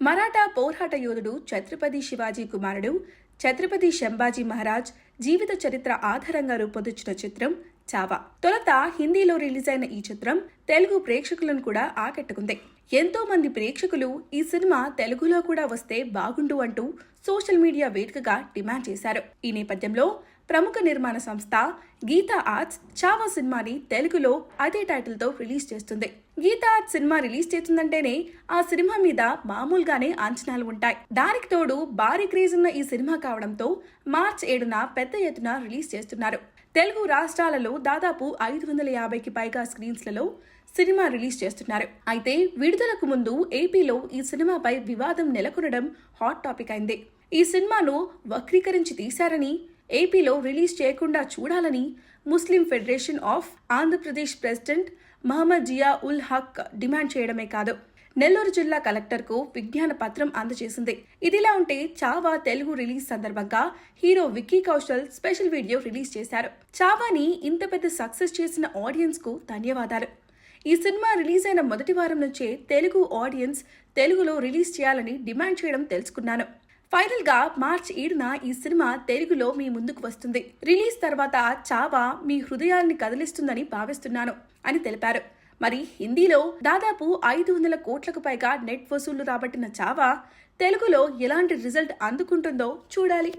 మరాఠా పోరాట యోధుడు ఛత్రపతి శివాజీ కుమారుడు ఛత్రపతి సంభాజీ మహారాజ్ జీవిత చరిత్ర ఆధారంగా రూపొందించిన చిత్రం చావా. తొలుత హిందీలో రిలీజ్ అయిన ఈ చిత్రం తెలుగు ప్రేక్షకులను కూడా ఆకట్టుకుంది. ఎంతో మంది ప్రేక్షకులు ఈ సినిమా తెలుగులో కూడా వస్తే బాగుండు అంటూ సోషల్ మీడియా వేదికగా డిమాండ్ చేశారు. ఈ నేపథ్యంలో ప్రముఖ నిర్మాణ సంస్థ గీతా ఆర్ట్స్ చావా సినిమాని తెలుగులో అదే టైటిల్ తో రిలీజ్ చేస్తుంది. గీతా ఆర్ట్స్ సినిమా రిలీజ్ చేస్తుందంటేనే ఆ సినిమా మీద మామూలుగానే అంచనాలు ఉంటాయి. దానికి తోడు భారీ క్రేజ్ ఉన్న ఈ సినిమా కావడంతో మార్చి 7న పెద్ద ఎత్తున రిలీజ్ చేస్తున్నారు. తెలుగు రాష్ట్రాలలో దాదాపు 550కి పైగా స్క్రీన్స్లలో సినిమా రిలీజ్ చేస్తున్నారు. అయితే విడుదలకు ముందు ఏపీలో ఈ సినిమాపై వివాదం నెలకొనడం హాట్ టాపిక్ అయింది. ఈ సినిమాను వక్రీకరించి తీశారని, ఏపీలో రిలీజ్ చేయకుండా చూడాలని Muslim federation of Andhra Pradesh president Mohammed Zia ul Haq demand చేయడమే కాదు, నెల్లూరు జిల్లా కలెక్టర్కు విజ్ఞాన పత్రం అందజేసింది. ఇదిలా ఉంటే చావా తెలుగు రిలీజ్ సందర్భంగా hero Vicky Kaushal special video release చేశారు. చావాని ఇంత పెద్ద సక్సెస్ చేసిన ఆడియన్స్ కు ధన్యవాదాలు. ఈ సినిమా రిలీజ్ అయిన మొదటి వారం నుంచే తెలుగు ఆడియన్స్ తెలుగులో రిలీజ్ చేయాలని డిమాండ్ చేయడం తెలుసుకున్నాను. ఫైనల్ గా మార్చి 7న ఈ సినిమా తెలుగులో మీ ముందుకు వస్తుంది. రిలీజ్ తర్వాత చావా మీ హృదయాల్ని కదిలిస్తుందని భావిస్తున్నాను అని తెలిపారు. మరి హిందీలో దాదాపు 500 కోట్లకు పైగా నెట్ వసూళ్లు రాబట్టిన చావా తెలుగులో ఎలాంటి రిజల్ట్ అందుకుంటుందో చూడాలి.